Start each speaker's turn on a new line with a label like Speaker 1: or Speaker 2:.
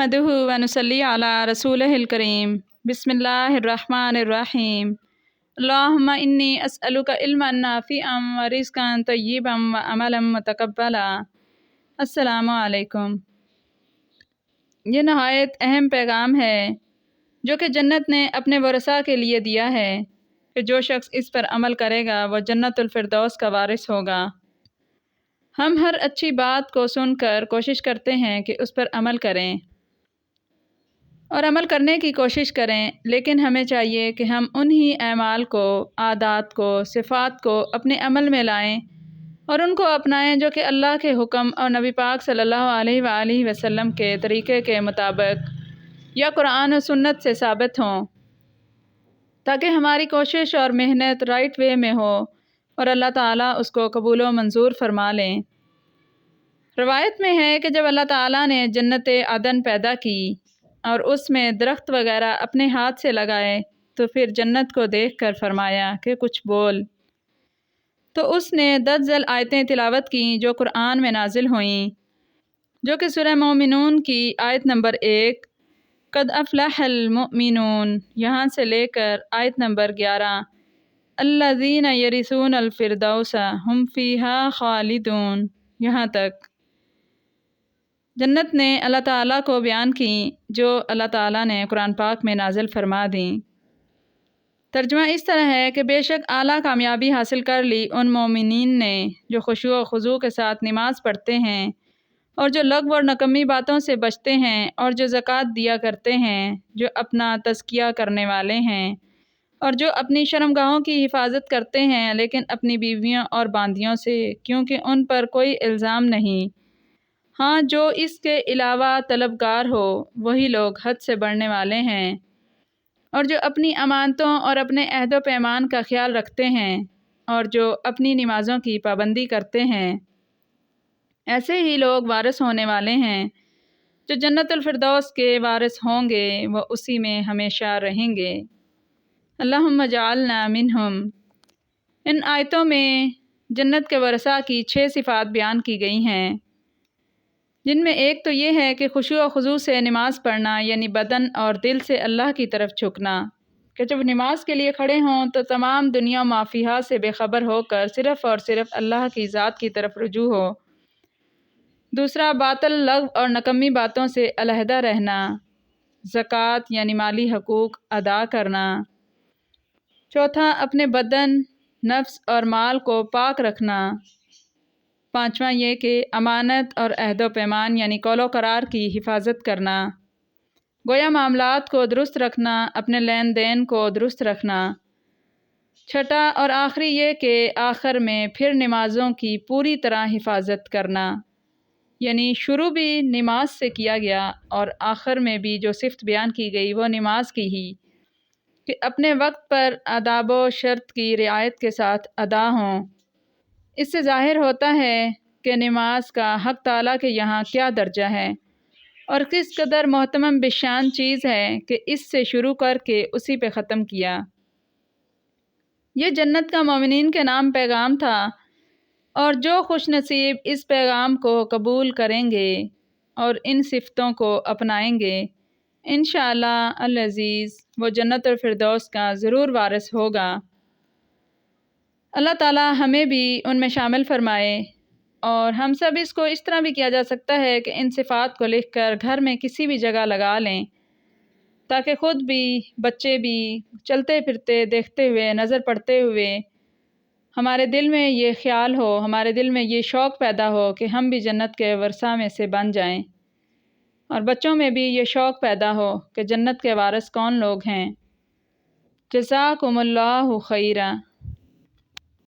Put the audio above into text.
Speaker 1: نحمدہ و نصلی علی رسولہ الکریم بسم اللہ الرحمن الرحیم اللہم انی اسألک علما نافعا و رزقا طیبا و عملا متقبلا۔ السلام علیکم۔ یہ نہایت اہم پیغام ہے جو کہ جنت نے اپنے ورثاء کے لیے دیا ہے کہ جو شخص اس پر عمل کرے گا وہ جنت الفردوس کا وارث ہوگا۔ ہم ہر اچھی بات کو سن کر کوشش کرتے ہیں کہ اس پر عمل کریں اور عمل کرنے کی کوشش کریں، لیکن ہمیں چاہیے کہ ہم انہی اعمال کو، عادات کو، صفات کو اپنے عمل میں لائیں اور ان کو اپنائیں جو کہ اللہ کے حکم اور نبی پاک صلی اللہ علیہ وآلہ وسلم کے طریقے کے مطابق یا قرآن و سنت سے ثابت ہوں، تاکہ ہماری کوشش اور محنت رائٹ وے میں ہو اور اللہ تعالیٰ اس کو قبول و منظور فرما لیں۔ روایت میں ہے کہ جب اللہ تعالیٰ نے جنت عدن پیدا کی اور اس میں درخت وغیرہ اپنے ہاتھ سے لگائے تو پھر جنت کو دیکھ کر فرمایا کہ کچھ بول، تو اس نے 10 ذیل آیتیں تلاوت کیں جو قرآن میں نازل ہوئیں، جو کہ سورہ مومنون کی آیت نمبر 1 قد افلح المؤمنون یہاں سے لے کر آیت نمبر 11 الذین یرثون الفردوس ہم فیہا خالدون یہاں تک جنت نے اللہ تعالیٰ کو بیان کی جو اللہ تعالیٰ نے قرآن پاک میں نازل فرما دیں۔ ترجمہ اس طرح ہے کہ بے شک اعلیٰ کامیابی حاصل کر لی ان مومنین نے جو خشوع و خضوع کے ساتھ نماز پڑھتے ہیں اور جو لغو اور نکمی باتوں سے بچتے ہیں اور جو زکوٰۃ دیا کرتے ہیں، جو اپنا تزکیہ کرنے والے ہیں اور جو اپنی شرمگاہوں کی حفاظت کرتے ہیں لیکن اپنی بیویوں اور باندیوں سے، کیونکہ ان پر کوئی الزام نہیں، ہاں جو اس کے علاوہ طلبگار ہو وہی لوگ حد سے بڑھنے والے ہیں، اور جو اپنی امانتوں اور اپنے عہد و پیمان کا خیال رکھتے ہیں اور جو اپنی نمازوں کی پابندی کرتے ہیں، ایسے ہی لوگ وارث ہونے والے ہیں جو جنت الفردوس کے وارث ہوں گے، وہ اسی میں ہمیشہ رہیں گے۔ اللہم اجعلنا منہم۔ ان آیتوں میں جنت کے ورثاء کی 6 صفات بیان کی گئی ہیں، جن میں ایک تو یہ ہے کہ خشوع و خضوع سے نماز پڑھنا، یعنی بدن اور دل سے اللہ کی طرف جھکنا، کہ جب نماز کے لیے کھڑے ہوں تو تمام دنیا و ما فیہا سے بے خبر ہو کر صرف اور صرف اللہ کی ذات کی طرف رجوع ہو۔ دوسرا، باطل، لغو اور نکمی باتوں سے علیحدہ رہنا، زکوٰۃ یعنی مالی حقوق ادا کرنا۔ چوتھا، اپنے بدن، نفس اور مال کو پاک رکھنا۔ پانچواں یہ کہ امانت اور عہد و پیمان یعنی قول و قرار کی حفاظت کرنا، گویا معاملات کو درست رکھنا، اپنے لین دین کو درست رکھنا۔ چھٹا اور آخری یہ کہ آخر میں پھر نمازوں کی پوری طرح حفاظت کرنا، یعنی شروع بھی نماز سے کیا گیا اور آخر میں بھی جو صفت بیان کی گئی وہ نماز کی ہی، کہ اپنے وقت پر آداب و شرط کی رعایت کے ساتھ ادا ہوں۔ اس سے ظاہر ہوتا ہے کہ نماز کا حق تعالیٰ کے یہاں کیا درجہ ہے اور کس قدر محترم بشان چیز ہے کہ اس سے شروع کر کے اسی پہ ختم کیا۔ یہ جنت کا مومنین کے نام پیغام تھا، اور جو خوش نصیب اس پیغام کو قبول کریں گے اور ان صفتوں کو اپنائیں گے، انشاءاللہ العزیز وہ جنت الفردوس کا ضرور وارث ہوگا۔ اللہ تعالیٰ ہمیں بھی ان میں شامل فرمائے، اور ہم سب اس کو اس طرح بھی کیا جا سکتا ہے کہ ان صفات کو لکھ کر گھر میں کسی بھی جگہ لگا لیں، تاکہ خود بھی، بچے بھی چلتے پھرتے دیکھتے ہوئے، نظر پڑتے ہوئے ہمارے دل میں یہ خیال ہو، ہمارے دل میں یہ شوق پیدا ہو کہ ہم بھی جنت کے ورثاء میں سے بن جائیں، اور بچوں میں بھی یہ شوق پیدا ہو کہ جنت کے وارث کون لوگ ہیں۔ جزاکم اللہ خیرا۔